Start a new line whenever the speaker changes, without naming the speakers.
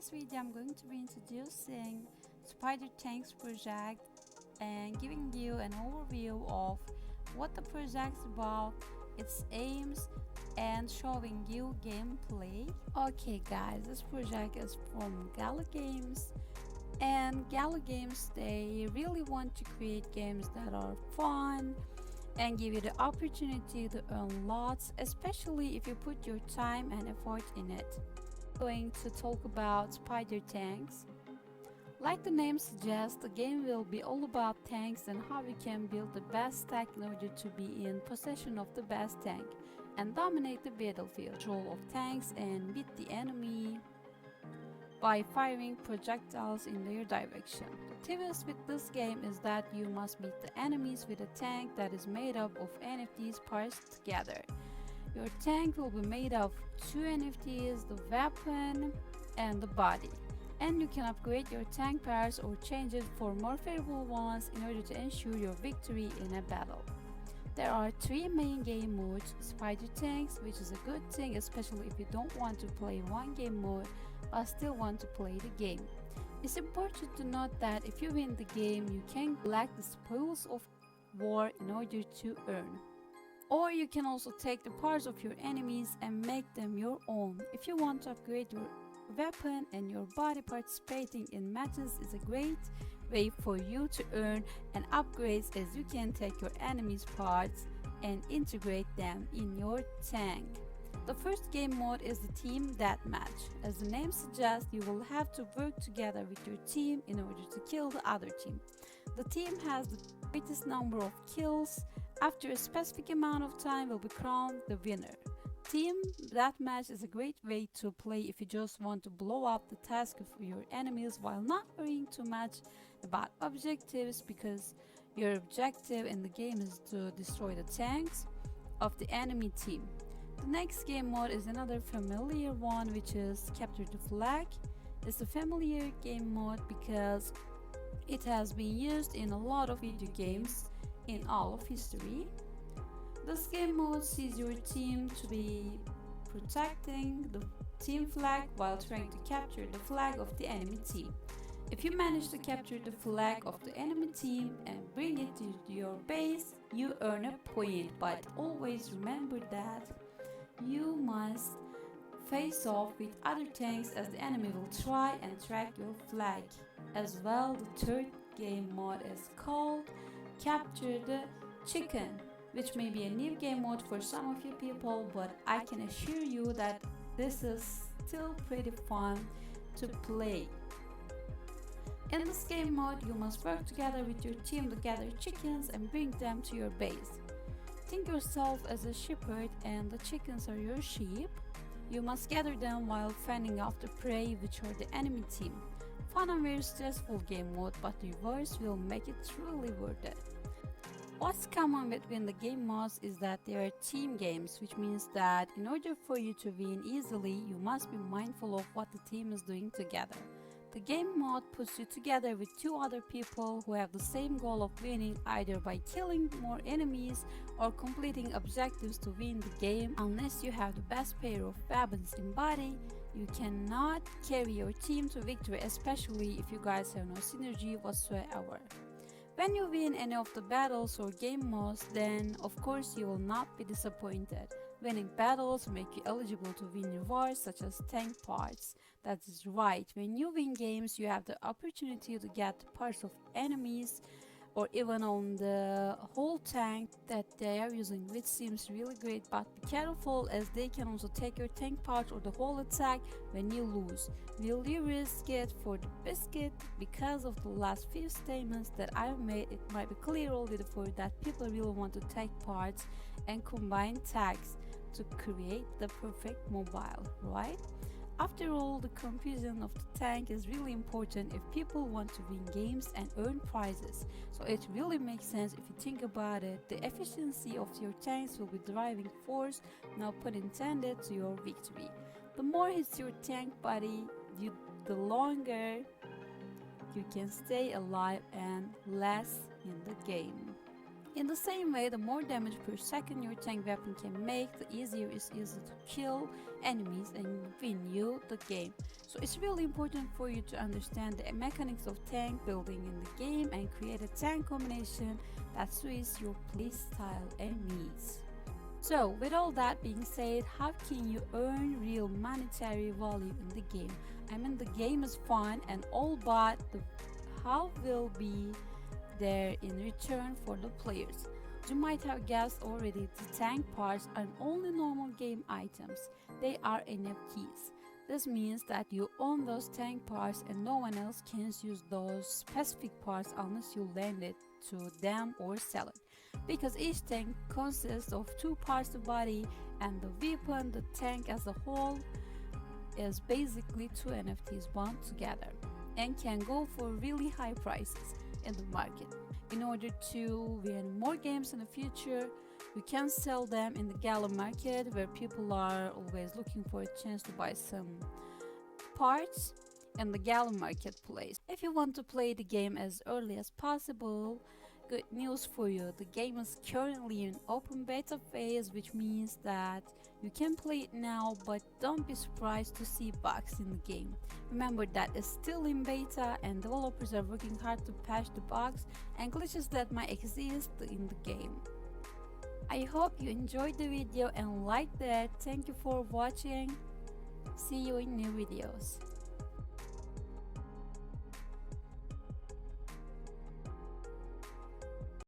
this video I'm going to be introducing Spider Tanks project and giving you an overview of what the project is about, its aims, and showing you gameplay. Okay guys, this project is from Gala Games, and Gala Games, they really want to create games that are fun and give you the opportunity to earn lots, especially if you put your time and effort in it. Going to talk about Spider Tanks. Like the name suggests, the game will be all about tanks and how you can build the best tank in order to be in possession of the best tank and dominate the battlefield. Control of tanks and beat the enemy by firing projectiles in their direction. The twist with this game is that you must beat the enemies with a tank that is made up of NFTs parsed together. Your tank will be made of 2 NFTs, the weapon and the body. And you can upgrade your tank pairs or change it for more favorable ones in order to ensure your victory in a battle. There are 3 main game modes: Spider Tanks, which is a good thing especially if you don't want to play one game mode but still want to play the game. It's important to note that if you win the game, you can collect the spoils of war in order to earn. Or you can also take the parts of your enemies and make them your own. If you want to upgrade your weapon and your body, participating in matches is a great way for you to earn and upgrades, as you can take your enemies' parts and integrate them in your tank. The first game mode is the team deathmatch. As the name suggests, you will have to work together with your team in order to kill the other team. The team has the greatest number of kills after a specific amount of time will be crowned the winner. Team deathmatch is a great way to play if you just want to blow up the task of your enemies while not worrying too much about objectives, because your objective in the game is to destroy the tanks of the enemy team. The next game mode is another familiar one, which is Capture the Flag. It's a familiar game mode because it has been used in a lot of video games in all of history. This game mode sees your team to be protecting the team flag while trying to capture the flag of the enemy team. If you manage to capture the flag of the enemy team and bring it to your base, you earn a point, but always remember that you must face off with other tanks, as the enemy will try and track your flag. As well, the third game mode is called Capture the Chicken, which may be a new game mode for some of you people, but I can assure you that this is still pretty fun to play. In this game mode, you must work together with your team to gather chickens and bring them to your base. Think yourself as a shepherd and the chickens are your sheep. You must gather them while fending off the prey, which are the enemy team. Fun and very stressful game mode, but the rewards will make it truly worth it. What's common between the game modes is that they are team games, which means that in order for you to win easily, you must be mindful of what the team is doing together. The game mode puts you together with 2 other people who have the same goal of winning, either by killing more enemies or completing objectives to win the game. Unless you have the best pair of weapons in body, you cannot carry your team to victory, especially if you guys have no synergy whatsoever. When you win any of the battles or game modes, then of course you will not be disappointed. Winning battles make you eligible to win rewards such as tank parts. That is right, when you win games, you have the opportunity to get parts of enemies or even on the whole tank that they are using, which seems really great, but be careful, as they can also take your tank parts or the whole attack when you lose. Will you risk it for the biscuit? Because of the last few statements that I've made, it might be clear already for that people really want to take parts and combine tags to create the perfect mobile, right? After all, the confusion of the tank is really important if people want to win games and earn prizes. So it really makes sense if you think about it. The efficiency of your tanks will be driving force, no pun intended, to your victory. The more hits your tank body, the longer you can stay alive and less in the game. In the same way, the more damage per second your tank weapon can make, the easier it is to kill enemies and win you the game. So it's really important for you to understand the mechanics of tank building in the game and create a tank combination that suits your playstyle and needs. So with all that being said, how can you earn real monetary value in the game? I mean, the game is fun and all, but how will be there in return for the players? You might have guessed already, the tank parts aren't only normal game items, they are NFTs. This means that you own those tank parts and no one else can use those specific parts unless you lend it to them or sell it. Because each tank consists of two parts, the body and the weapon, the tank as a whole is basically two NFTs bound together and can go for really high prices in the market. In order to win more games in the future, you can sell them in the Gala market, where people are always looking for a chance to buy some parts in the Gala marketplace. If you want to play the game as early as possible, good news for you, the game is currently in open beta phase, which means that you can play it now, but don't be surprised to see bugs in the game. Remember that it's still in beta and developers are working hard to patch the bugs and glitches that might exist in the game. I hope you enjoyed the video and liked it. Thank you for watching. See you in new videos.